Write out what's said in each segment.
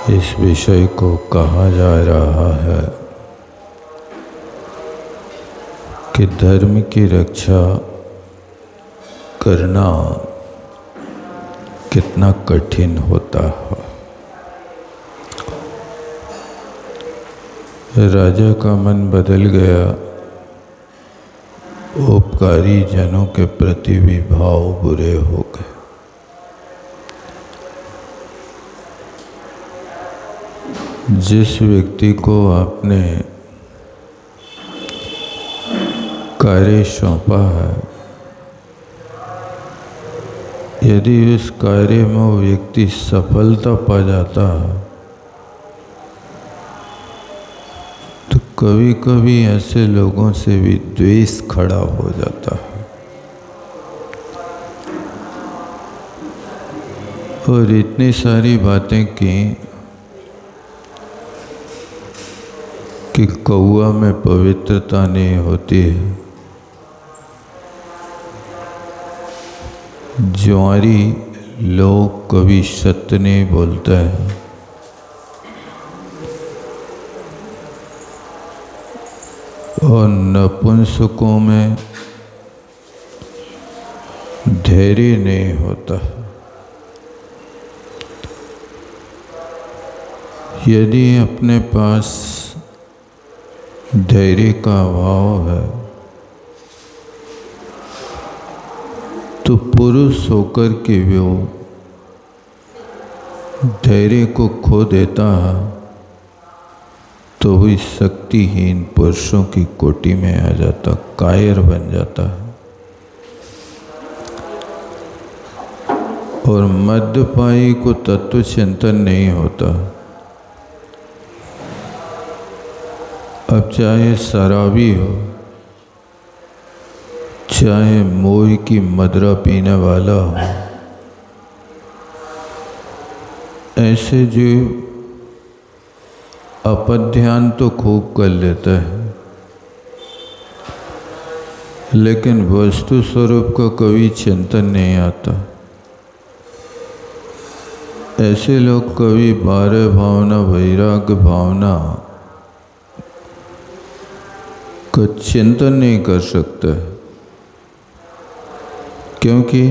इस विषय को कहा जा रहा है कि धर्म की रक्षा करना कितना कठिन होता है। राजा का मन बदल गया, उपकारी जनों के प्रति भी भाव बुरे हो गए। जिस व्यक्ति को आपने कार्य सौंपा है, यदि उस कार्य में वो व्यक्ति सफलता पा जाता है तो कभी कभी ऐसे लोगों से भी द्वेष खड़ा हो जाता है। और इतनी सारी बातें की कि कौआ में पवित्रता नहीं होती है, ज्वारी लोग कभी सत्य नहीं बोलता है, और नपुंसकों में धैर्य नहीं होता। यदि अपने पास धैर्य का अभाव है तो पुरुष होकर के वो धैर्य को खो देता है तो भी शक्तिहीन पुरुषों की कोटि में आ जाता, कायर बन जाता है। और मध्यपायी को तत्व चिंतन नहीं होता। अब चाहे शराबी हो, चाहे मोह की मदिरा पीने वाला हो, ऐसे जो अपध्यान तो खूब कर लेता है लेकिन वस्तु स्वरूप का कभी चिंतन नहीं आता। ऐसे लोग कभी बारह भावना वैराग्य भावना का चिंतन नहीं कर सकते, क्योंकि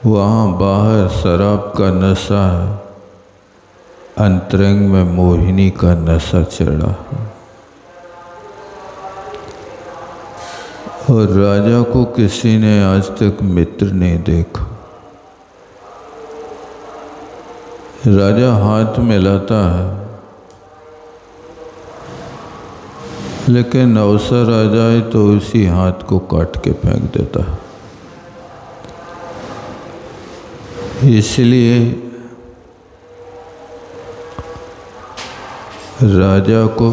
वहाँ बाहर शराब का नशा है, अंतरंग में मोहिनी का नशा चढ़ा है। और राजा को किसी ने आज तक मित्र नहीं देखा। राजा हाथ मिलाता है लेकिन अवसर आ जाए तो उसी हाथ को काट के फेंक देता है। इसलिए राजा को,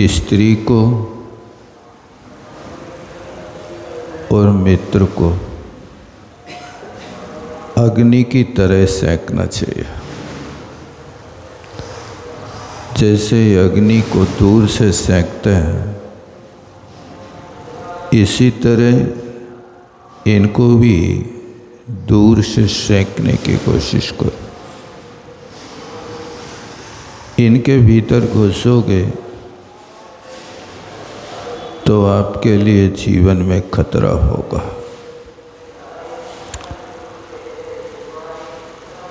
स्त्री को और मित्र को अग्नि की तरह सेंकना चाहिए। जैसे अग्नि को दूर से सेंकते हैं, इसी तरह इनको भी दूर से सेंकने की कोशिश करो। इनके भीतर घुसोगे तो आपके लिए जीवन में खतरा होगा।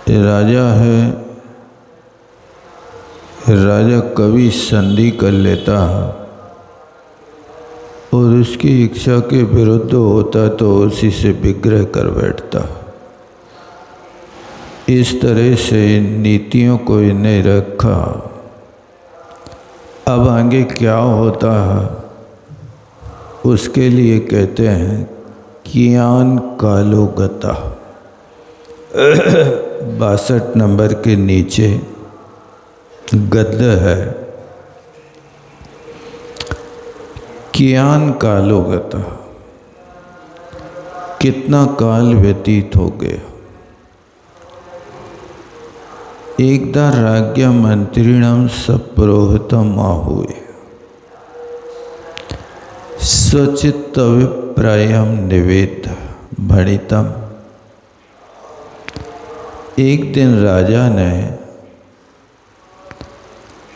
राजा है, राजा कभी संधि कर लेता है और उसकी इच्छा के विरुद्ध होता तो उसी से विग्रह कर बैठता। इस तरह से नीतियों को इन्हें रखा। अब आगे क्या होता है उसके लिए कहते हैं कियान कालोगता। 62 नंबर के नीचे गद्य है, कियान कालोगता, कितना काल व्यतीत हो गया। एकदा राज्ञा मंत्रिणम सप्रोहितम आहुए स्वचित्तविप्रायम निवेद भणितम एक दिन राजा ने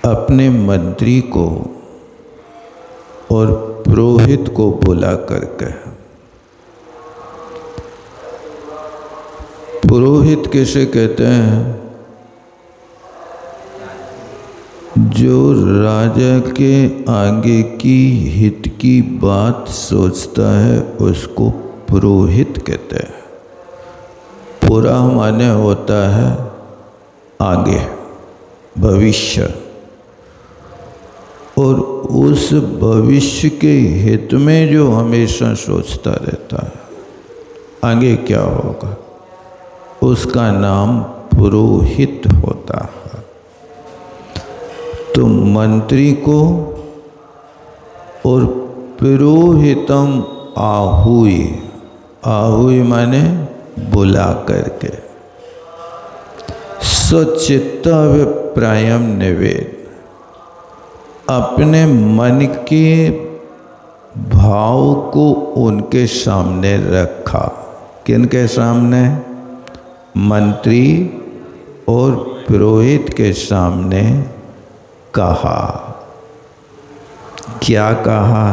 अपने मंत्री को और पुरोहित को बुला करके, पुरोहित किसे कहते हैं? जो राजा के आगे की हित की बात सोचता है उसको पुरोहित कहते हैं। पुरा माने होता है आगे, भविष्य, और उस भविष्य के हित में जो हमेशा सोचता रहता है आगे क्या होगा, उसका नाम पुरोहित होता है। तो मंत्री को और पुरोहितम आहुई, आहुई माने बुला करके, स्वचित्त विप्रायम निवेद, अपने मन के भाव को उनके सामने रखा। किनके सामने? मंत्री और पुरोहित के सामने कहा। क्या कहा?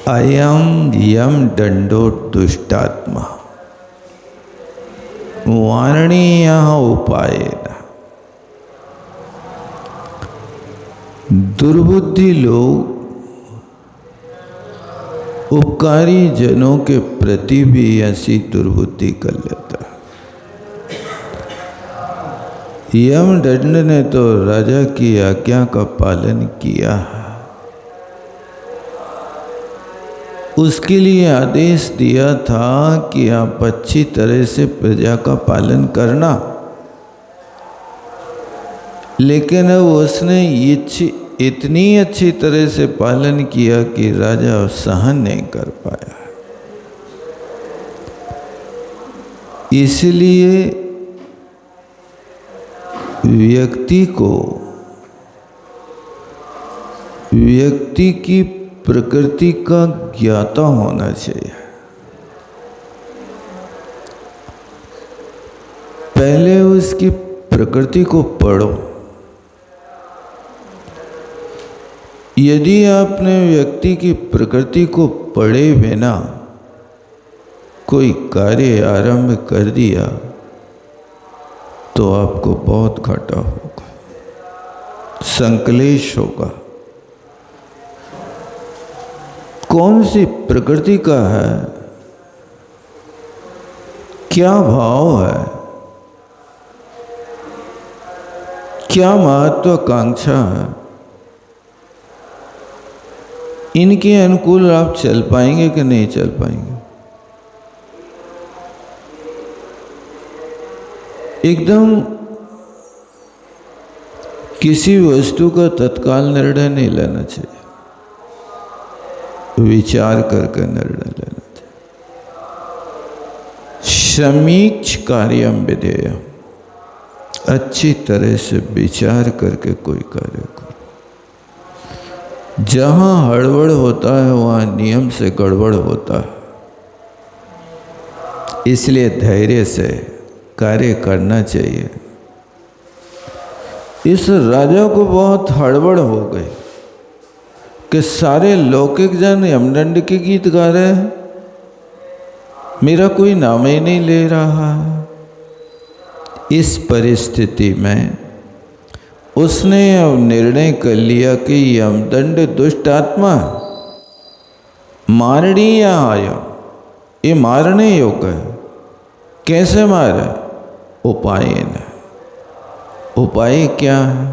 अयम यम दंडो दुष्टात्मा वारणीय उपायेन। दुर्बुद्धि लोग उपकारी जनों के प्रति भी ऐसी दुर्बुद्धि कर लेता है। यम दंड ने तो राजा की आज्ञा का पालन किया है, उसके लिए आदेश दिया था कि आप अच्छी तरह से प्रजा का पालन करना, लेकिन अब उसने इतनी अच्छी तरह से पालन किया कि राजा सहन नहीं कर पाया। इसलिए व्यक्ति की प्रकृति का ज्ञाता होना चाहिए। पहले उसकी प्रकृति को पढ़ो। यदि आपने व्यक्ति की प्रकृति को पढ़े बिना कोई कार्य आरंभ कर दिया तो आपको बहुत घाटा होगा, संकलेश होगा। कौन सी प्रकृति का है, क्या भाव है, क्या महत्वाकांक्षा है, इनके अनुकूल आप चल पाएंगे कि नहीं चल पाएंगे। एकदम किसी वस्तु का तत्काल निर्णय नहीं लेना चाहिए, विचार करके निर्णय लेना चाहिए। समीक्ष कार्यम विधेयम, अच्छी तरह से विचार करके कोई कार्य करो। जहां हड़बड़ होता है वहां नियम से गड़बड़ होता है, इसलिए धैर्य से कार्य करना चाहिए। इस राजा को बहुत हड़बड़ हो गई कि सारे लौकिक जन यमदंड के गीत गा रहे हैं, मेरा कोई नाम ही नहीं ले रहा। इस परिस्थिति में उसने अब निर्णय कर लिया कि यमदंड दुष्ट आत्मा मारणीय आया, ये मारने योग्य है। कैसे मारे? उपाय न। उपाय क्या है?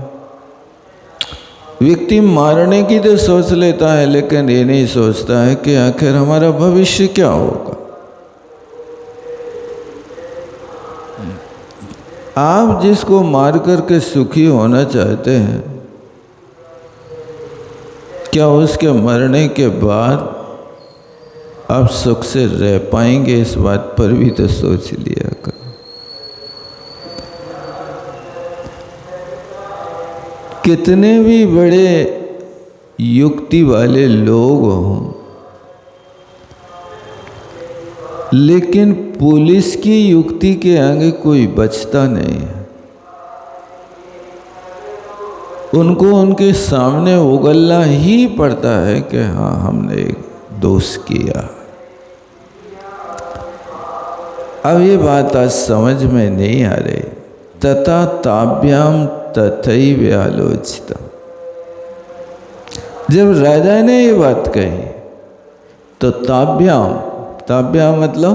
व्यक्ति मारने की तो सोच लेता है, लेकिन ये नहीं सोचता है कि आखिर हमारा भविष्य क्या होगा। आप जिसको मार करके सुखी होना चाहते हैं, क्या उसके मरने के बाद आप सुख से रह पाएंगे? इस बात पर भी तो सोच लिया करो। कितने भी बड़े युक्ति वाले लोग हों, लेकिन पुलिस की युक्ति के आगे कोई बचता नहीं है। उनको उनके सामने उगलना ही पड़ता है कि हाँ, हमने एक दोष किया। अब ये बात आज समझ में नहीं आ रही। तथा ताभ्याम तथैव आलोचिता। जब राजा ने ये बात कही तो ताभ्याम मतलब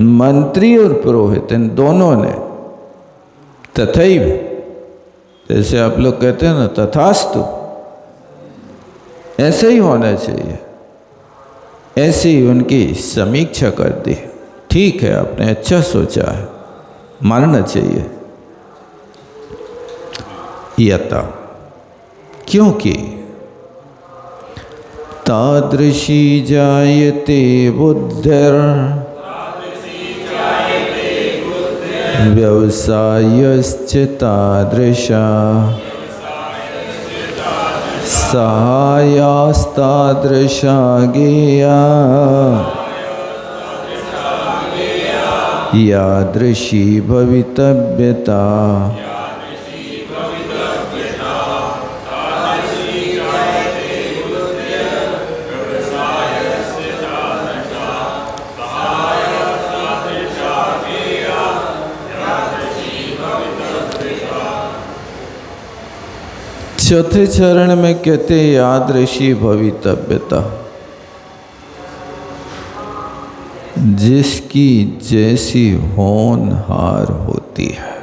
मंत्री और पुरोहित, इन दोनों ने तथैव, जैसे आप लोग कहते हैं ना तथास्तु, ऐसे ही होना चाहिए, ऐसे ही उनकी समीक्षा कर दी। ठीक है, आपने अच्छा सोचा है, मानना चाहिए। यथा, क्योंकि तादृशी जायते बुद्धिर व्यवसायश्च तादृशा सहायास्तादृशा गेया यादृशी भवितव्यता। चौथे चरण में कहते यादृशी भवितव्यता, जिसकी जैसी होनहार होती है।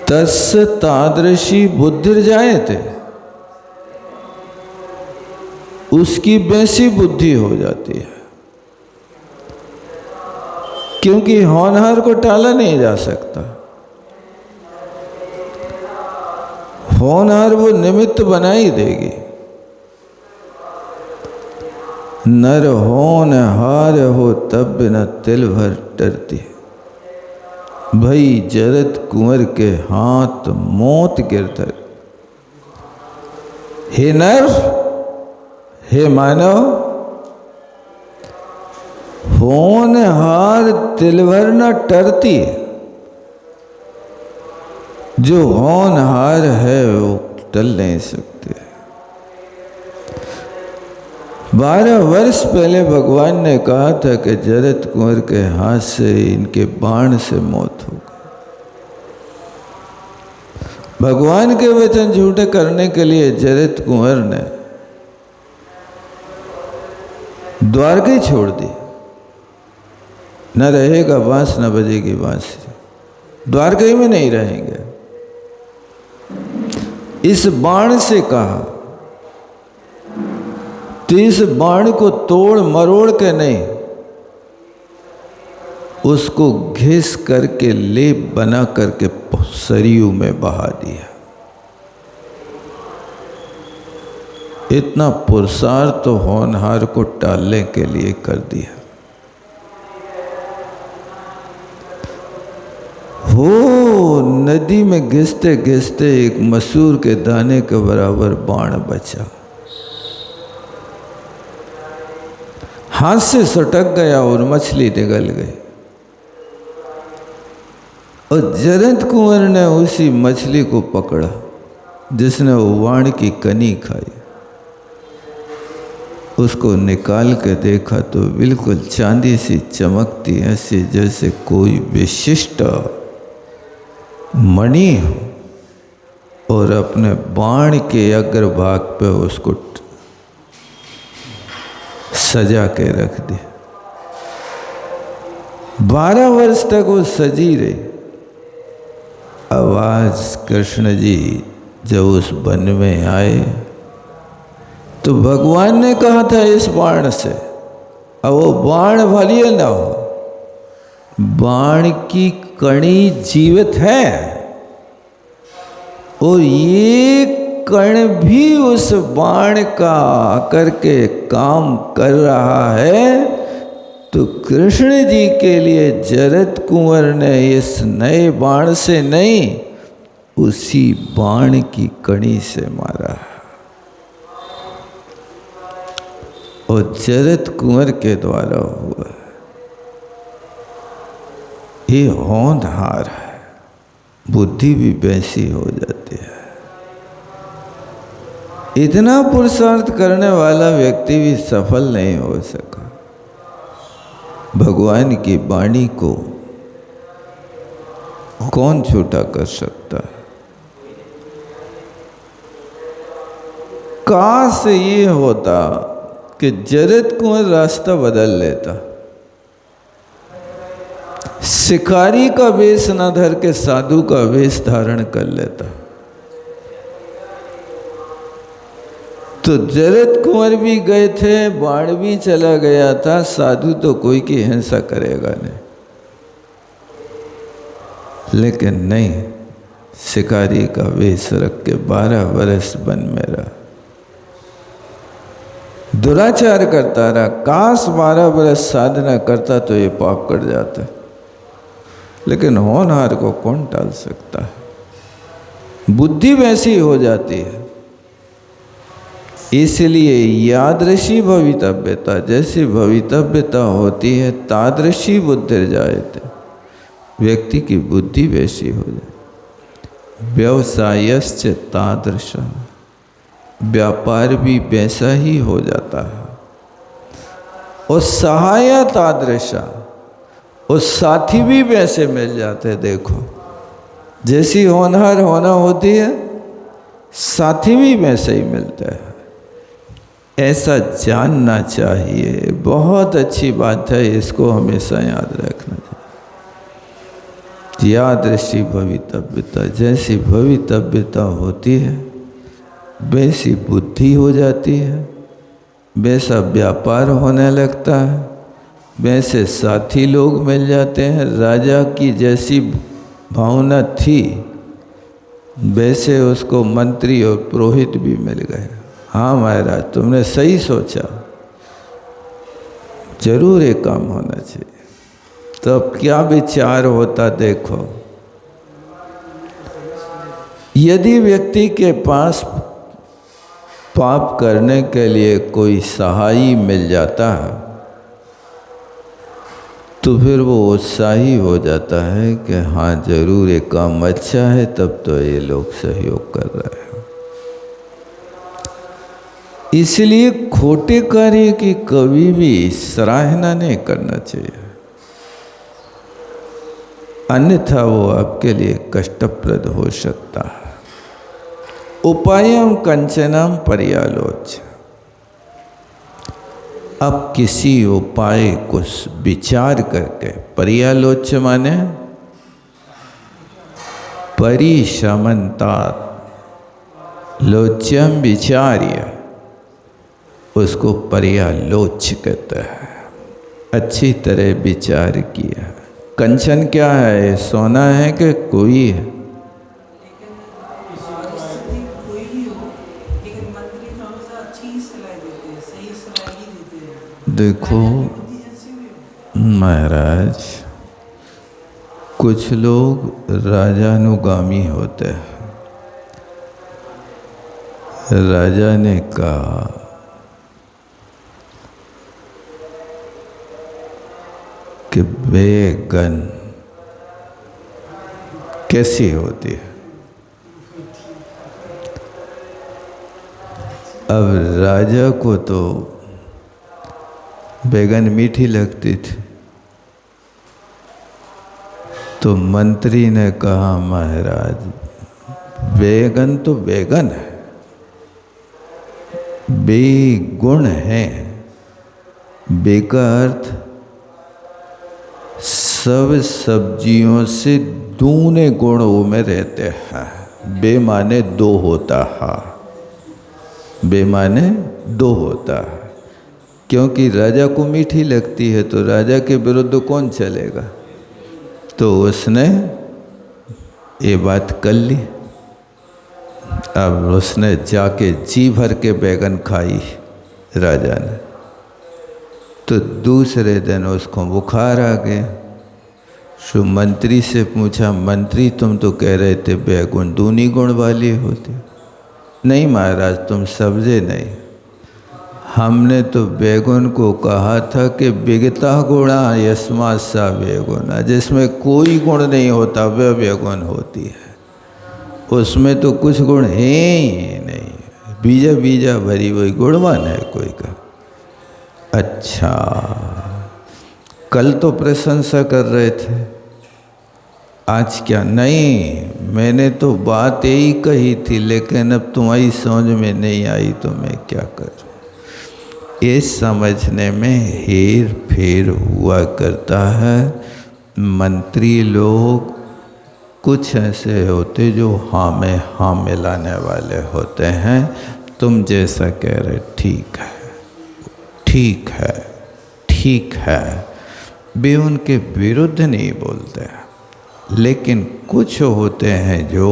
तस्य तादृशी बुद्धिर जायते, उसकी वैसी बुद्धि हो जाती है। क्योंकि होनहार को टाला नहीं जा सकता। होनहार वो निमित्त बना ही देगी। नर होनहार हो तब न तिल भर डरती। भई जरत कुंवर के हाथ मौत गिरधर। हे नर, हे मानव, होनहार तिल भर न टरती। जो होनहार है वो टल नहीं सकते। 12 वर्ष पहले भगवान ने कहा था कि जरत कुंवर के हाथ से, इनके बाण से मौत हो गई। भगवान के वचन झूठे करने के लिए जरत कुंवर ने द्वारका ही छोड़ दी। न रहेगा बांस, न बजेगी बांसुरी। द्वारका ही में नहीं रहेंगे। इस बाण से कहा, तो इस बाण को तोड़ मरोड़ के नहीं, उसको घिस करके लेप बना करके सरयू में बहा दिया। इतना पुरुषार्थ तो होनहार को टालने के लिए कर दिया। हो नदी में घिसते घिसते एक मसूर के दाने के बराबर बाण बचा, हाथ से सटक गया और मछली निगल गई। और जरत कुंवर ने उसी मछली को पकड़ा जिसने वो वाण की कनी खाई। उसको निकाल के देखा तो बिल्कुल चांदी सी चमकती, ऐसी जैसे कोई विशिष्ट मणि हो। और अपने बाण के अग्रभाग पे उसको सजा के रख दी। 12 वर्ष तक वो सजी रही। अब आज कृष्ण जी जब उस वन में आए तो भगवान ने कहा था इस बाण से, अब वो बाण भले ना हो, बाण की कणी जीवित है और ये कण भी उस बाण का आकर के काम कर रहा है। तो कृष्ण जी के लिए जरत कुंवर ने इस नए बाण से नहीं, उसी बाण की कणी से मारा। और जरद कुंवर के द्वारा हुआ। ये होनहार है, बुद्धि भी वैसी हो जाती है। इतना पुरुषार्थ करने वाला व्यक्ति भी सफल नहीं हो सका। भगवान की वाणी को कौन झूठा कर सकता है? काश ये होता कि जरद कुंवर रास्ता बदल लेता, शिकारी का वेश न धर के साधु का वेश धारण कर लेता, तो जरद कुंवर भी गए थे, बाण भी चला गया था, साधु तो कोई की हिंसा करेगा नहीं। लेकिन नहीं, शिकारी का वेश रख के 12 वर्ष वन में रहा, दुराचार करता रहा। काश 12 वर्ष साधना करता तो ये पाप कट जाता, लेकिन होनहार को कौन टाल सकता है? बुद्धि वैसी हो जाती है। इसलिए यादृशी भवितव्यता, जैसी भवितव्यता होती है तादृशी बुद्धि जायते, व्यक्ति की बुद्धि वैसी हो जाए। व्यवसायश्च तादृश, व्यापार भी वैसा ही हो जाता है। और सहाय तादृशा, और साथी भी वैसे मिल जाते। देखो, जैसी होनहार होना होती है, साथी भी वैसे ही मिलता है। ऐसा जानना चाहिए। बहुत अच्छी बात है, इसको हमेशा याद रखना चाहिए। यादृशी भवितव्यता, जैसी भवितव्यता होती है वैसी बुद्धि हो जाती है, वैसा व्यापार होने लगता है, वैसे साथी लोग मिल जाते हैं। राजा की जैसी भावना थी वैसे उसको मंत्री और पुरोहित भी मिल गए। हाँ महाराज, तुमने सही सोचा, जरूर एक काम होना चाहिए। तो अब क्या विचार होता देखो, यदि व्यक्ति के पास पाप करने के लिए कोई सहाई मिल जाता है तो फिर वो उत्साही हो जाता है कि हाँ जरूर एक काम अच्छा है, तब तो ये लोग सहयोग कर रहे हैं। इसलिए खोटे कार्य की कभी भी सराहना नहीं करना चाहिए, अन्यथा वो आपके लिए कष्टप्रद हो सकता है। उपायम कंचनम पर्यालोच्य, अब किसी उपाय को विचार करके, पर्यालोच्य माने परिशमनतात, लोच्यम विचार्य, उसको पर्यालोच्य कहते हैं। अच्छी तरह विचार किया। कंचन क्या है? सोना है कि कोई है? देखो महाराज, कुछ लोग राजानुगामी होते हैं। राजा ने कहा कि बैगन कैसी होती है? अब राजा को तो बैगन मीठी लगती थी, तो मंत्री ने कहा महाराज बैगन तो बैगन है, बेगुण है। बे का अर्थ सब सब्जियों से दूने गुण वो में रहते हैं। बे माने दो होता है, बे माने दो होता है। क्योंकि राजा को मीठी लगती है तो राजा के विरुद्ध कौन चलेगा, तो उसने ये बात कर ली। अब उसने जाके जी भर के बैगन खाई राजा ने, तो दूसरे दिन उसको बुखार आ गया। सो मंत्री से पूछा, मंत्री तुम तो कह रहे थे बैगन दूनी गुण वाली होती। नहीं महाराज, तुम समझे नहीं, हमने तो बैगुन को कहा था कि बिगता गुणा यस्मा सा बैगुना, जिसमें कोई गुण नहीं होता वह बैगुन होती है, उसमें तो कुछ गुण है ही नहीं, बीजा बीजा भरी हुई गुणवान है कोई का। अच्छा, कल तो प्रशंसा कर रहे थे, आज क्या? नहीं, मैंने तो बात यही कही थी, लेकिन अब तुम्हारी समझ में नहीं आई तो मैं क्या करूं। ये समझने में हेर फेर हुआ करता है। मंत्री लोग कुछ ऐसे होते जो हाँ में हाँ मिलाने वाले होते हैं। तुम जैसा कह रहे ठीक है, ठीक है, ठीक है, वे उनके विरुद्ध नहीं बोलते, लेकिन कुछ होते हैं जो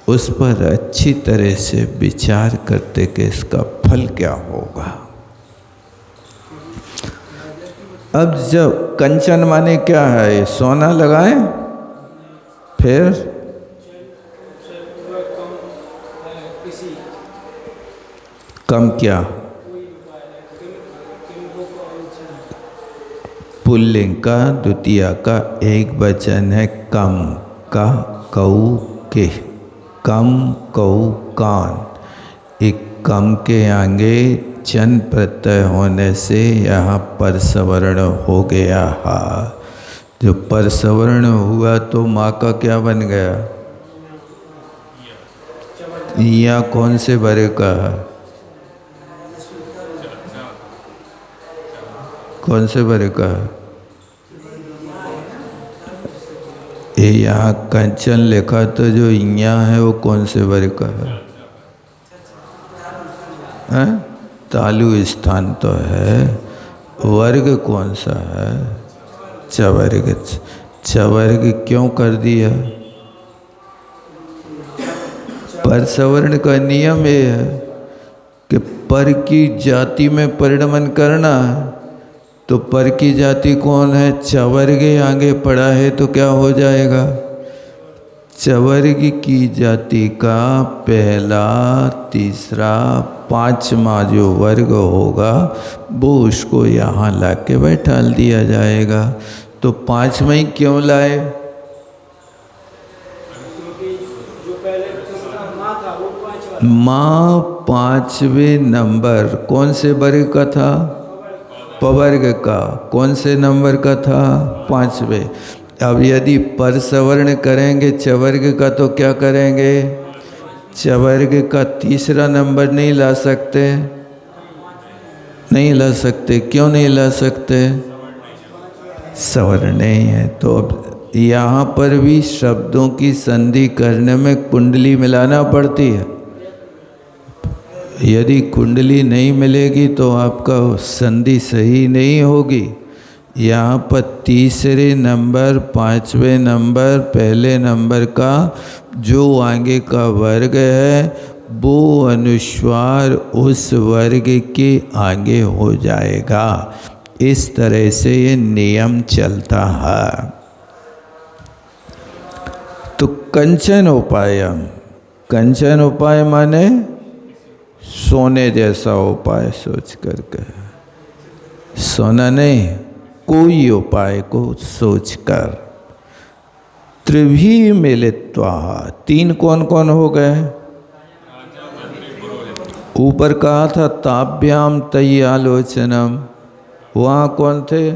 उस पर अच्छी तरह से विचार करते कि इसका फल क्या होगा। अब जब कंचन माने क्या है? सोना लगाएं, फिर कम क्या? पुल्लिंग का द्वितीय का एक वचन है कम का, कऊ के, कम कऊ कान। एक कम के आगे चन प्रत्यय होने से यहाँ परसवर्ण हो गया। हा, जो परसवर्ण हुआ तो माँ का क्या बन गया? या कौन से बरे का है? कौन से बरे का है? ये यहाँ कंचन लिखा तो जो यहाँ है वो कौन से बरे का है? हैं? तालु स्थान तो है, वर्ग कौन सा है? चवर्ग। चवर्ग क्यों कर दिया? परसवर्ण का नियम ये है कि पर की जाति में परिणमन करना है, तो पर की जाति कौन है? चवर्ग आगे पड़ा है तो क्या हो जाएगा? चवर्ग की जाति का पहला, तीसरा, पांचवा जो वर्ग होगा वो उसको यहाँ ला के बैठाल दिया जाएगा। तो पांचवा ही क्यों लाए? माँ पांचवें नंबर कौन से वर्ग का था? पवर्ग का। कौन से नंबर का था? पांचवें। अब यदि परसवर्ण करेंगे चवर्ग का तो क्या करेंगे? चवर्ग का तीसरा नंबर नहीं ला सकते? नहीं ला सकते। क्यों नहीं ला सकते? सवर्ण नहीं है। तो अब यहाँ पर भी शब्दों की संधि करने में कुंडली मिलाना पड़ती है। यदि कुंडली नहीं मिलेगी तो आपका संधि सही नहीं होगी। यहाँ पर तीसरे नंबर, पांचवें नंबर, पहले नंबर का जो आगे का वर्ग है वो अनुस्वार उस वर्ग के आगे हो जाएगा। इस तरह से ये नियम चलता है। तो कंचन उपायम, कंचन उपाय माने सोने जैसा उपाय सोच करके, सोना नहीं, कोई उपाय को सोचकर। त्रिभी मिलित्वा, तीन कौन कौन हो गए? ऊपर कहा था ताभ्याम तय्य आलोचनम, वहाँ कौन थे?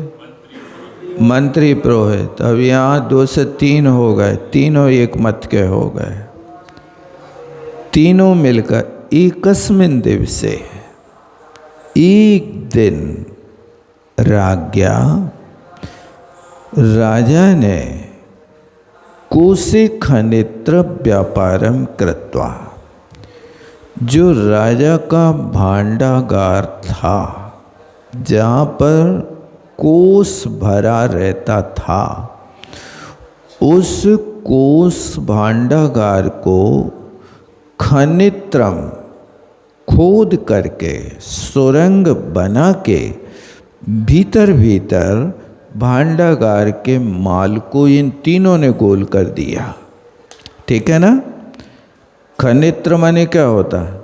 मंत्री पुरोहित। अब यहाँ 2 से 3 हो गए, तीनों एक मत के हो गए। तीनों मिलकर एकस्मिन् दिवसे, एक दिन राज्ञा, राजा ने कोसे खनित्र व्यापारम कृत्वा, जो राजा का भांडागार था जहाँ पर कोस भरा रहता था, उस कोस भांडागार को खनित्रम खोद करके, सुरंग बना के भीतर भीतर भांडागार के माल को इन तीनों ने गोल कर दिया। ठीक है ना? खनित्र माने क्या होता है?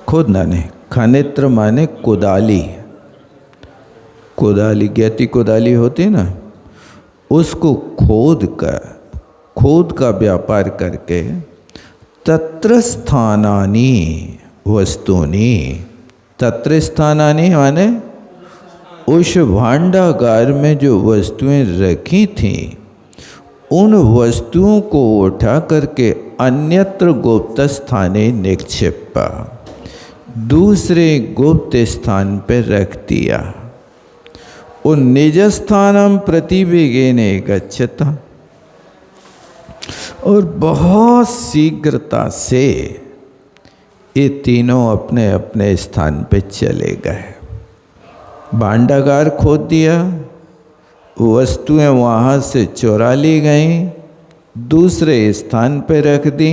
खोदना नहीं, खनित्र माने कुदाली, कुदाली गैती कुदाली होती ना, उसको खोद का व्यापार करके तत्र स्थानानि वस्तूनि, तत्र स्थानानि माने उस भांडागार में जो वस्तुएं रखी थीं उन वस्तुओं को उठा करके अन्यत्र गुप्त स्थाने निक्षेपा, दूसरे गुप्त स्थान पर रख दिया। और निज स्थानम प्रतिवेगेने गच्छता, और बहुत शीघ्रता से ये तीनों अपने अपने स्थान पे चले गए। भांडागार खोद दिया, वस्तुएं वहाँ से चुरा ली गईं, दूसरे स्थान पे रख दी।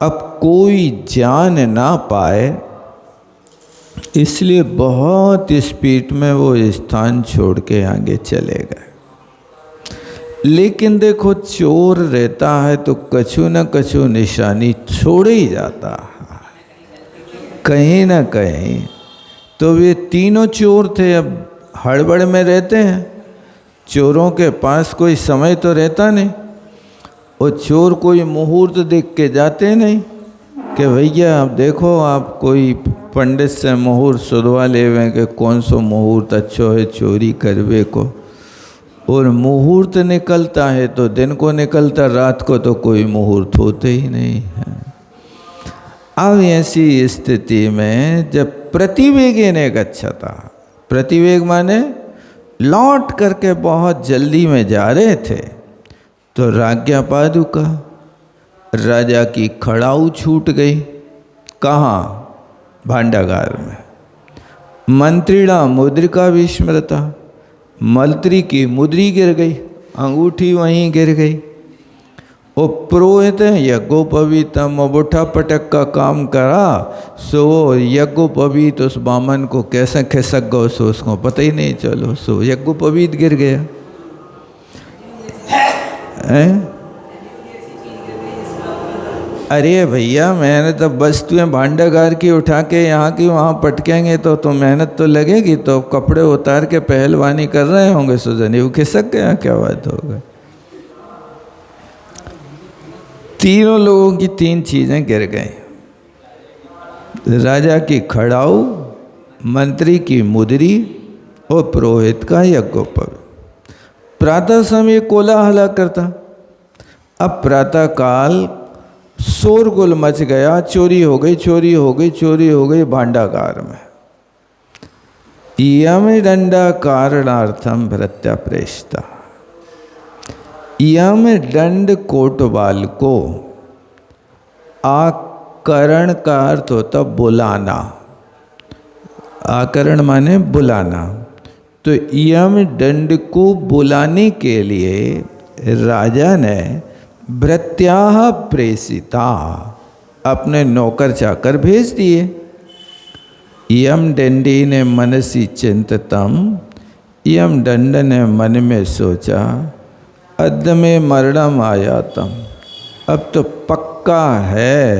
अब कोई जान ना पाए इसलिए बहुत स्पीड में वो स्थान छोड़ के आगे चले गए। लेकिन देखो, चोर रहता है तो कछु न कछु निशानी छोड़ ही जाता है कहीं ना कहीं। तो वे तीनों चोर थे, अब हड़बड़ में रहते हैं, चोरों के पास कोई समय तो रहता नहीं। और चोर कोई मुहूर्त देख के जाते नहीं कि भैया आप देखो, आप कोई पंडित से मुहूर्त सुधवा लेवें कि कौन सो मुहूर्त अच्छो है चोरी करवे को। और मुहूर्त निकलता है तो दिन को निकलता, रात को तो कोई मुहूर्त होते ही नहीं है। अब ऐसी स्थिति में जब प्रतिवेगेने गच्छता, प्रतिवेग माने लौट करके बहुत जल्दी में जा रहे थे, तो राज्ञा पादुका, राजा की खड़ाऊ छूट गई। कहाँ? भांडागार में। मंत्रीणा मुद्रिका विस्मृता, मंत्री की मुद्री गिर गई, अंगूठी वहीं गिर गई। और पुरोहित यज्ञोपवीतम, बुठा पटक का काम करा, सो यज्ञोपवीत उस बामन को कैसे खिसक गो, सो उसको पता ही नहीं चलो, सो यज्ञोपवीत गिर गया है। अरे भैया, मैंने तो वस्तुएं भांडागार की उठा के यहाँ की वहाँ पटकेंगे तो मेहनत तो लगेगी। तो कपड़े उतार के पहलवानी कर रहे होंगे, सुजनी वो खिसक गया, क्या बात होगा। तीनों लोगों की तीन चीजें गिर गई, राजा की खड़ाऊ, मंत्री की मुद्री और पुरोहित का यज्ञोपवीत। प्रातः समय कोलाहल करता। अब प्रातः काल शोरगुल मच गया, चोरी हो गई, चोरी हो गई, चोरी हो गई भांडागार में। यम दंडा कारणार्थम भृत्या प्रेषता, यम दंड कोटवाल को, आकरण का अर्थ होता बुलाना, आकरण माने बुलाना। तो यम दंड को बुलाने के लिए राजा ने भृत्याः प्रेषिता, अपने नौकर चाकर भेज दिए। यम दंडी ने मनसी चिंततम, यम दंड ने मन में सोचा, अद्य में मरणम आयातम, अब तो पक्का है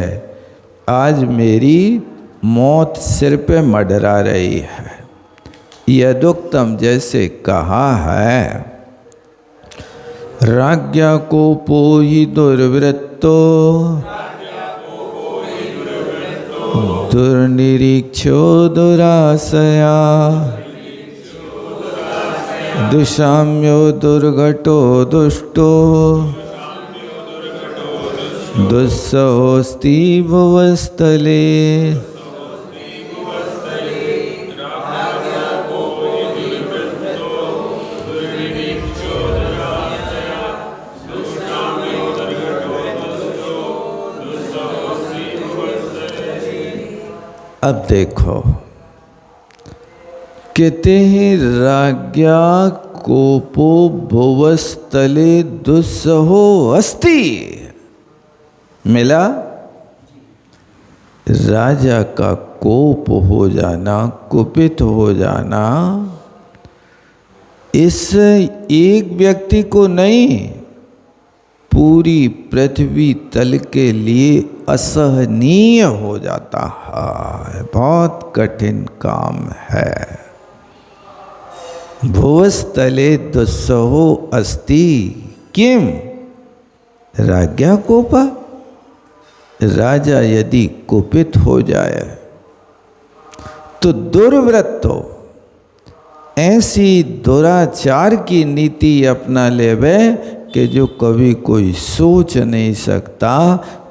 आज मेरी मौत सिर पे मंडरा रही है। यदुक्तम, जैसे कहा है, राज्ञा को पोहि दुर्वृत्तो दुर्निरीक्षो दुराशया, दुष्काम्यो दुर्घटो दुष्टो दुस्सहोस्ति भुवस्थले। अब देखो, कहते हैं राज्ञा कोपो भुवस्थले दुस्सहो अस्ति, मिला। राजा का कोप हो जाना, कुपित हो जाना, इस एक व्यक्ति को नहीं, पूरी पृथ्वी तल के लिए असहनीय हो जाता है। बहुत कठिन काम है। भुवस्तले दुस्सहो अस्ति किम राज्ञा कोपा। राजा यदि कुपित हो जाए तो दुर्वृत्तो ऐसी दुराचार की नीति अपना लेवे कि जो कभी कोई सोच नहीं सकता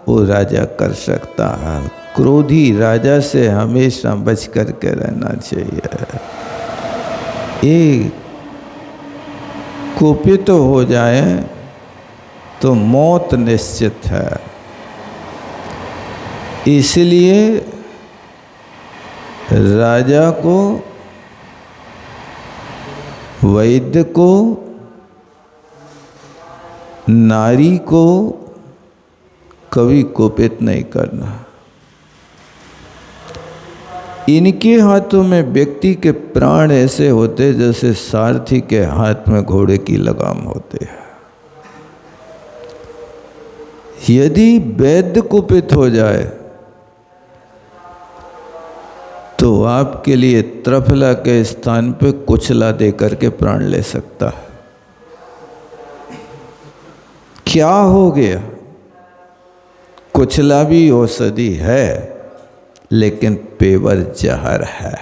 वो राजा कर सकता है। क्रोधी राजा से हमेशा बच कर के रहना चाहिए। ये कुपित हो जाए तो मौत निश्चित है। इसलिए राजा को, वैद्य को, नारी को कभी कुपित नहीं करना। इनके हाथों में व्यक्ति के प्राण ऐसे होते जैसे सारथी के हाथ में घोड़े की लगाम होते हैं। यदि वैद्य कुपित हो जाए तो आपके लिए त्रिफला के स्थान पे कुचला दे करके प्राण ले सकता है। क्या हो गया? कुचला भी औषधि है लेकिन पेवर जहर है।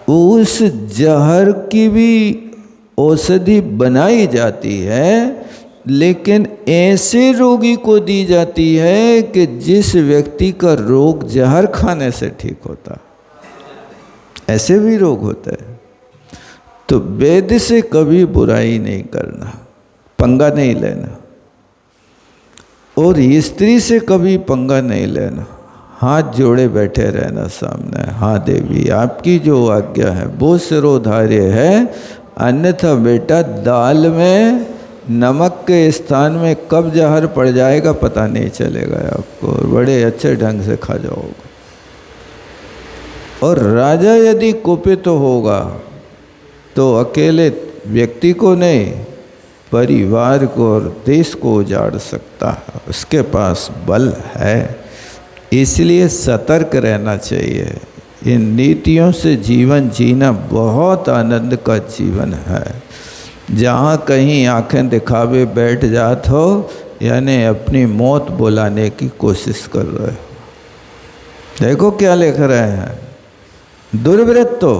उस जहर की भी औषधि बनाई जाती है लेकिन ऐसे रोगी को दी जाती है कि जिस व्यक्ति का रोग जहर खाने से ठीक होता। ऐसे भी रोग होता है। तो वैद्य से कभी बुराई नहीं करना, पंगा नहीं लेना। और स्त्री से कभी पंगा नहीं लेना, हाथ जोड़े बैठे रहना सामने। हाँ देवी, आपकी जो आज्ञा है वो सिरोधार्य है, अन्यथा बेटा दाल में नमक के स्थान में कब जहर पड़ जाएगा पता नहीं चलेगा आपको, बड़े अच्छे ढंग से खा जाओगे। और राजा यदि कुपित होगा तो अकेले व्यक्ति को नहीं, परिवार को और देश को उजाड़ सकता है। उसके पास बल है। इसलिए सतर्क रहना चाहिए। इन नीतियों से जीवन जीना बहुत आनंद का जीवन है। जहाँ कहीं आंखें दिखावे बैठ जात हो, यानी अपनी मौत बुलाने की कोशिश कर रहे हो। देखो क्या लिख रहे हैं, दुर्वृत्तो,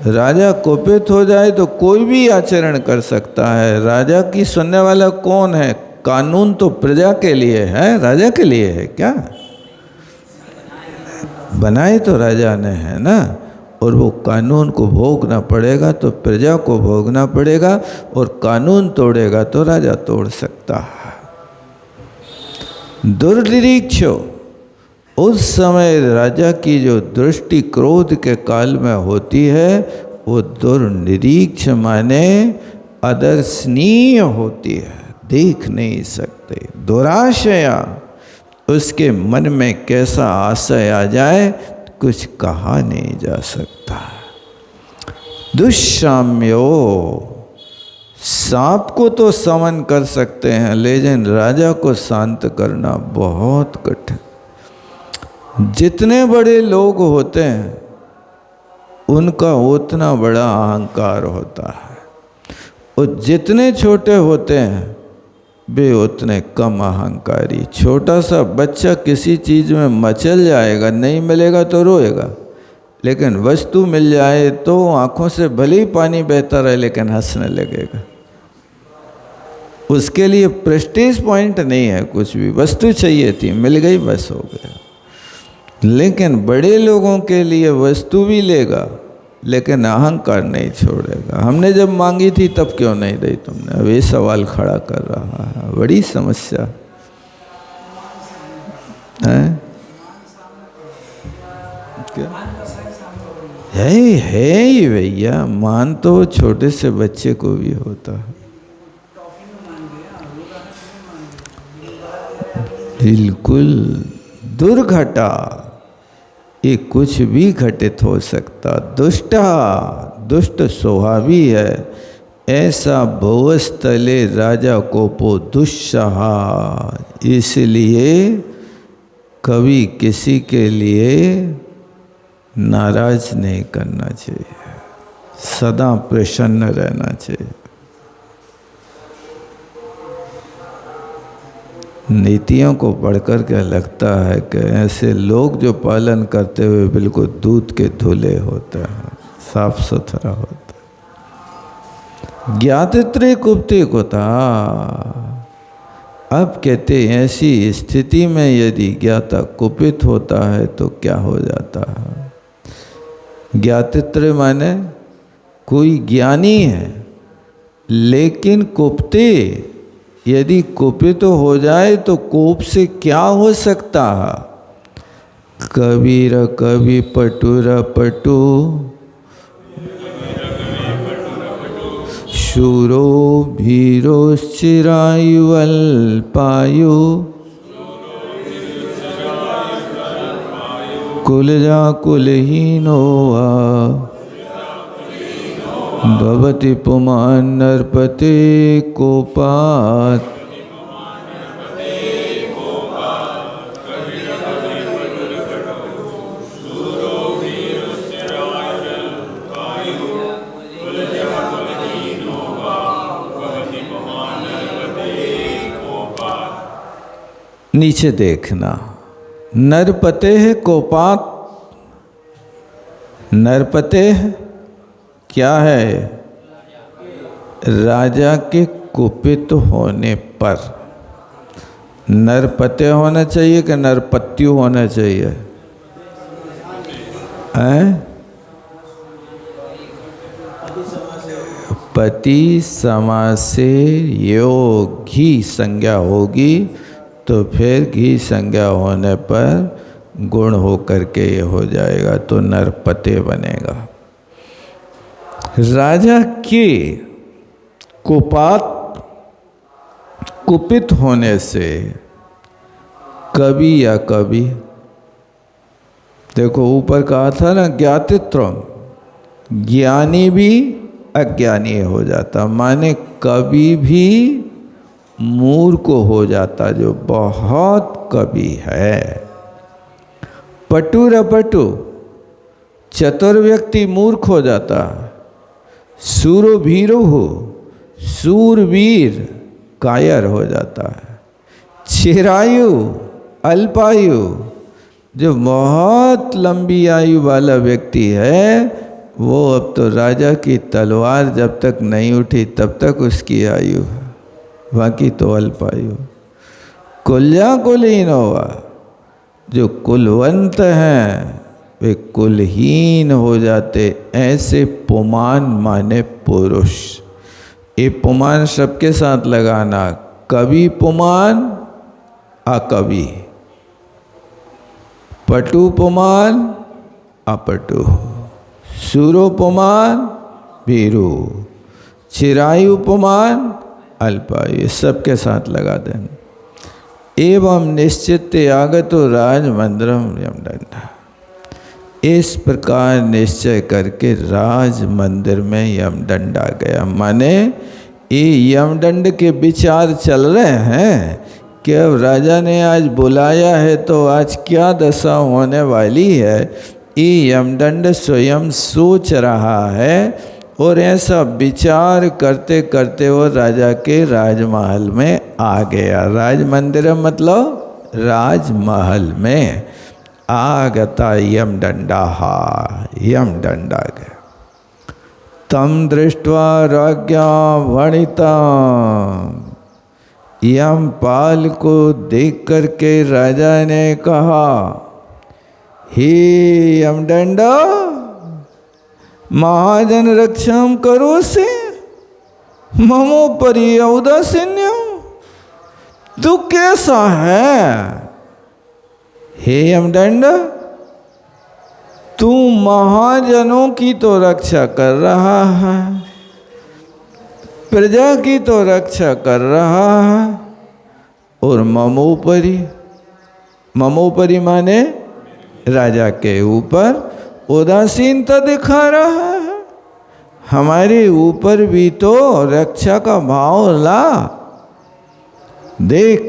राजा कुपित हो जाए तो कोई भी आचरण कर सकता है। राजा की सुनने वाला कौन है? कानून तो प्रजा के लिए है, राजा के लिए है क्या? बनाए तो राजा ने है ना, और वो कानून को भोगना पड़ेगा तो प्रजा को भोगना पड़ेगा। और कानून तोड़ेगा तो राजा तोड़ सकता है। दुर्निरीक्षो, उस समय राजा की जो दृष्टि क्रोध के काल में होती है वो दुर्निरीक्ष माने अदर्शनीय होती है, देख नहीं सकते। दुराशया, उसके मन में कैसा आशय आ जाए कुछ कहा नहीं जा सकता। दुष्साम्यो, सांप को तो समन कर सकते हैं लेकिन राजा को शांत करना बहुत कठिन। जितने बड़े लोग होते हैं उनका उतना बड़ा अहंकार होता है, और जितने छोटे होते हैं वे उतने कम अहंकारी। छोटा सा बच्चा किसी चीज़ में मचल जाएगा, नहीं मिलेगा तो रोएगा, लेकिन वस्तु मिल जाए तो आंखों से भले ही पानी बहता रहे लेकिन हंसने लगेगा। उसके लिए प्रेस्टीज पॉइंट नहीं है, कुछ भी वस्तु चाहिए थी, मिल गई, बस हो गया। लेकिन बड़े लोगों के लिए वस्तु भी लेगा लेकिन अहंकार नहीं छोड़ेगा। हमने जब मांगी थी तब क्यों नहीं दी तुमने? अब ये सवाल खड़ा कर रहा है, बड़ी समस्या है। क्या है ही भैया, मान तो छोटे से बच्चे को भी होता है। बिल्कुल दुर्घटा, ये कुछ भी घटित हो सकता। दुष्टा, दुष्ट स्वभावी है, ऐसा भुवस्तले राजा कोपो दुस्सहा। इसलिए कभी किसी के लिए नाराज नहीं करना चाहिए, सदा प्रसन्न रहना चाहिए। नीतियों को पढ़कर क्या लगता है कि ऐसे लोग जो पालन करते हुए बिल्कुल दूध के धुले होते हैं, साफ सुथरा होता है। ज्ञातित्रे कुप्ते को था। अब कहते ऐसी स्थिति में यदि ज्ञाता कुपित होता है तो क्या हो जाता है। ज्ञातित्र माने कोई ज्ञानी है लेकिन कुपते, यदि कुपित तो हो जाए तो कोप से क्या हो सकता है। कबीर कवि पटुर पटु, शूरो भीरो चिरायुवल्पायु, कुलजा कुलहीनो वा, भवति पुमान नरपते कोपात। नीचे देखना, नरपते है कोपात। नरपते क्या है? राजा के कुपित होने पर। नरपते होना चाहिए कि नरपत्यु होना चाहिए? पति समास से योगी संज्ञा होगी तो फिर घी संज्ञा होने पर गुण हो करके ये हो जाएगा तो नरपते बनेगा। राजा के कुपित होने से कभी या कभी, देखो ऊपर कहा था ना ज्ञातित्व, ज्ञानी भी अज्ञानी हो जाता, माने कभी भी मूर्ख हो जाता जो बहुत कवि है। पटुर पटु, चतुर व्यक्ति मूर्ख हो जाता। सूरो भीरो हो, सूरवीर कायर हो जाता है। चिरायु अल्पायु, जो बहुत लंबी आयु वाला व्यक्ति है वो अब तो राजा की तलवार जब तक नहीं उठी तब तक उसकी आयु है, बाकी तो अल्पायु। कुलजा कुलहीन हुआ, जो कुलवंत हैं वे कुलहीन हो जाते। ऐसे पुमान माने पुरुष। ये पुमान सबके साथ लगाना, कवि पुमान अकवि, पटु पुमान अपटु, सूरो पुमान भीरू, चिरायु पुमान अल्पायु, सबके साथ लगा देना। एवं निश्चित आगतो राज मंदिरम यमदंडा। इस प्रकार निश्चय करके राज मंदिर में यमदंड आ गया। माने ये यमदंड के विचार चल रहे हैं कि अब राजा ने आज बुलाया है तो आज क्या दशा होने वाली है। ये यमदंड स्वयं सोच रहा है और ऐसा विचार करते करते वो राजा के राजमहल में आ गया। राज मंदिर मतलब राजमहल में आगता यमदंडा। यमदंड आ गया। तम दृष्ट्वा राज्ञा वणिता, यमपाल को देख करके राजा ने कहा, हे यमदंडा, महाजन रक्षाम करो से ममो परि औदासीन्य। तू कैसा है हे यमदंड? तू महाजनों की तो रक्षा कर रहा है, प्रजा की तो रक्षा कर रहा है, और ममोपरि, ममोपरि माने राजा के ऊपर उदासीनता दिखा रहा है। हमारे ऊपर भी तो रक्षा का भाव ला। देख,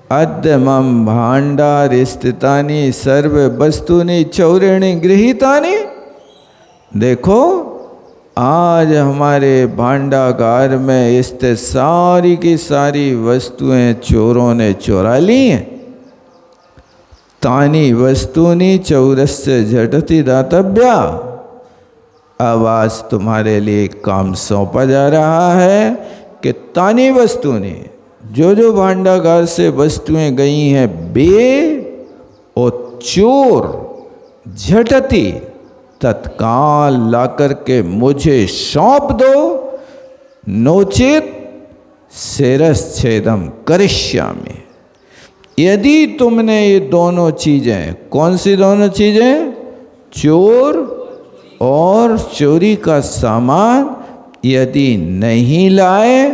अद्य मम भांडार स्थितानि सर्व वस्तुनि चौरेणि गृहीतानि। देखो, आज हमारे भांडागार में स्थित सारी की सारी वस्तुएं चोरों ने चुरा ली हैं। तानि वस्तुनि चौरस्य झटति दातव्या। अब आज तुम्हारे लिए काम सौंपा जा रहा है कि तानि वस्तुनि, जो जो भांडागार से वस्तुएं गई हैं बे और चोर झटति तत्काल लाकर के मुझे सौंप दो, नोचित शिरश्छेदम करिष्यामि। यदि तुमने ये दोनों चीजें, कौन सी दोनों चीजें, चोर और चोरी का सामान यदि नहीं लाए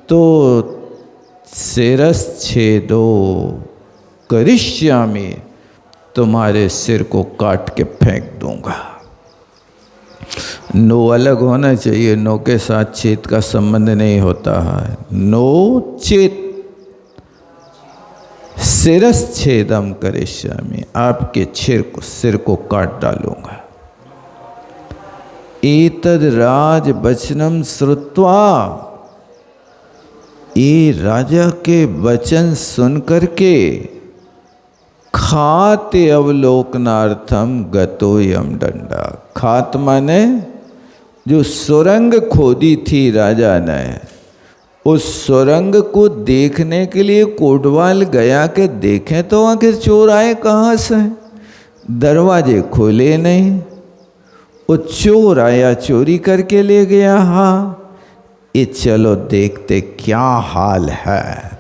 तो शिरश्छेदो करिष्यामि, तुम्हारे सिर को काट के फेंक दूंगा। नो अलग होना चाहिए, नो के साथ चेत का संबंध नहीं होता है। नो चेत, शिरश्छेदम करिष्यामि, आपके सिर को काट डालूंगा। एतद राज वचनम श्रुत्वा, ये राजा के वचन सुन करके खाते अवलोकनार्थम गतो यम दंडा। खात माने जो सुरंग खोदी थी राजा ने, उस सुरंग को देखने के लिए कोटवाल गया कि देखें तो आखिर चोर आए कहाँ से। दरवाजे खोले नहीं, वो चोर आया चोरी करके ले गया। हाँ, ये चलो देखते क्या हाल है।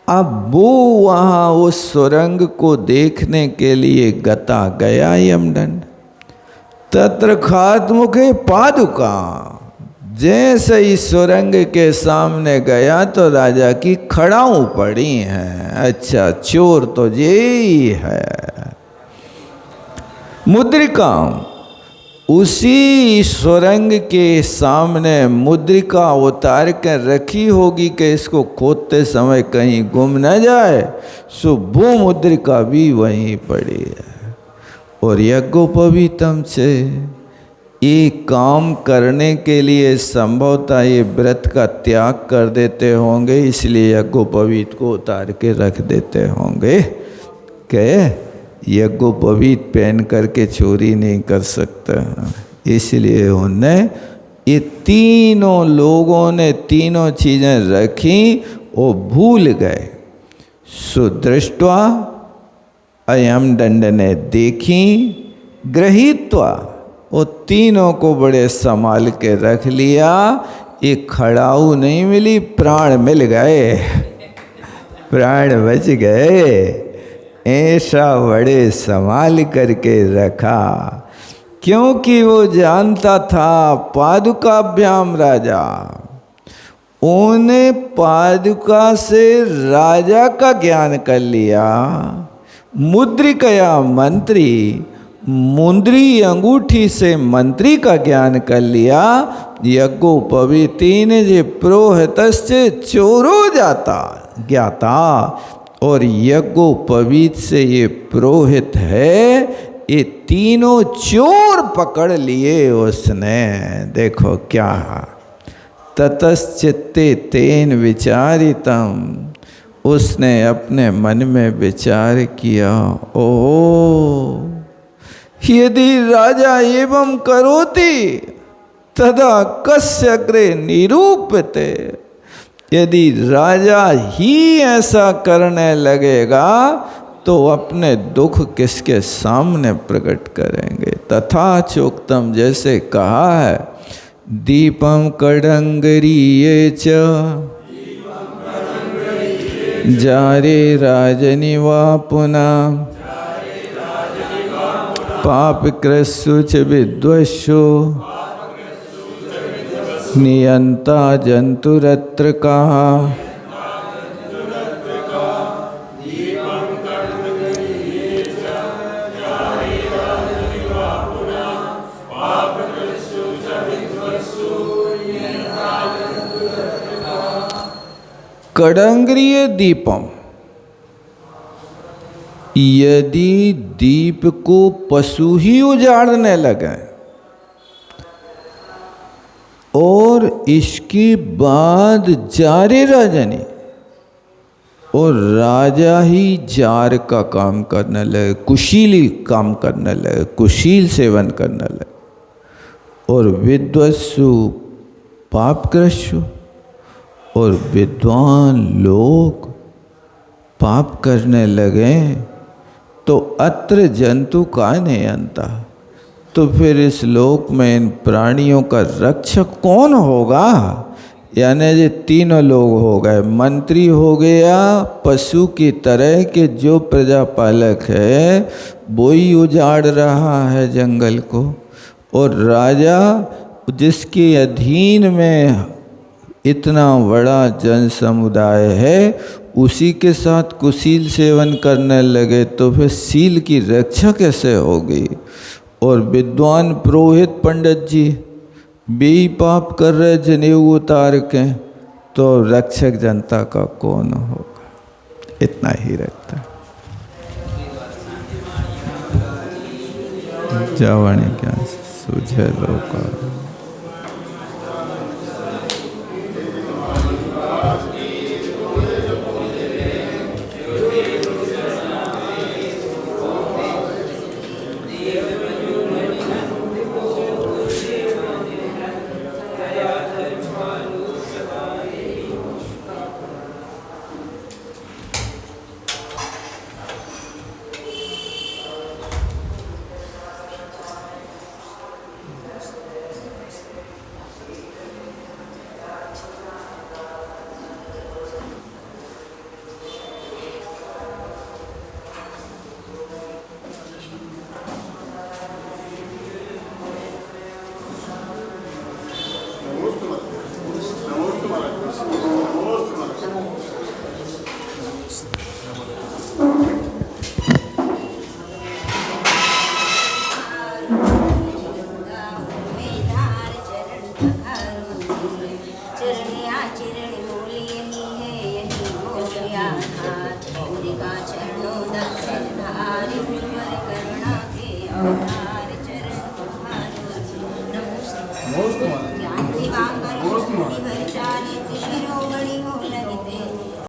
अब वो वहाँ उस सुरंग को देखने के लिए गता गया यमदंड। तत्र खातमुखे पादुका, जैसे ही सुरंग के सामने गया तो राजा की खड़ाऊ पड़ी हैं। अच्छा, चोर तो यही है। मुद्रिका, उसी सुरंग के सामने मुद्रिका उतार कर रखी होगी कि इसको खोदते समय कहीं गुम न जाए, सो वो मुद्रिका भी वहीं पड़ी है। और यज्ञोपवीतम से ये काम करने के लिए संभवतः ये व्रत का त्याग कर देते होंगे, इसलिए यज्ञोपवीत को उतार के रख देते होंगे कि यज्ञोपवीत पहन करके चोरी नहीं कर सकता। इसलिए उनने, ये तीनों लोगों ने तीनों चीज़ें रखी, वो भूल गए। सुदृष्टवा, अयम दंड ने देखी, गृहीत्वा, वो तीनों को बड़े संभाल के रख लिया। ये खड़ाऊ नहीं मिली, प्राण मिल गए, प्राण बच गए। ऐसा बड़े संभाल करके रखा, क्योंकि वो जानता था पादुकाभ्याम राजा, उन्हें पादुका से राजा का ज्ञान कर लिया। मुद्रिकया मंत्री, मुंद्री अंगूठी से मंत्री का ज्ञान कर लिया। यज्ञोपवीति ने जे प्रोहितस्य चोरो जाता ज्ञाता, और यज्ञोपवीत से ये पुरोहित है, ये तीनों चोर पकड़ लिए उसने। देखो क्या, ततश्चित्ते तेन विचारितम, उसने अपने मन में विचार किया, ओह यदि राजा एवं करोति तदा कस्य अग्रे निरूप्यते। यदि राजा ही ऐसा करने लगेगा तो अपने दुख किसके सामने प्रकट करेंगे। तथा चोक्तम, जैसे कहा है, दीपम कडंगरीये च जारे राजनिवा पुनः पापकृत्सु च विद्वशो नियंता जंतुरत्र कहा। कडंग्रिय दीपम, यदि दीप को पशु ही उजाड़ने लगे और इसके बाद जारे राजनी और राजा ही जार का काम करने लगे, कुशीली काम करने लगे, कुशील सेवन करने लगे, और विद्वत्सु पापग्रस्तु और विद्वान लोग पाप करने लगे, तो अत्र जंतु का नहीं अंता, तो फिर इस लोक में इन प्राणियों का रक्षक कौन होगा? यानी ये तीनों लोग हो गए, मंत्री हो गया पशु की तरह के, जो प्रजापालक है वो ही उजाड़ रहा है जंगल को, और राजा जिसके अधीन में इतना बड़ा जन समुदाय है उसी के साथ कुशील सेवन करने लगे, तो फिर सील की रक्षा कैसे होगी? और विद्वान पुरोहित पंडित जी भी पाप कर रहे जनेऊ उतार के, तो रक्षक जनता का कौन होगा? इतना ही रहता है। जावाणी क्या सूझे लोका। चरणों दर्शन धारि निर्मल करुणा के अवतार।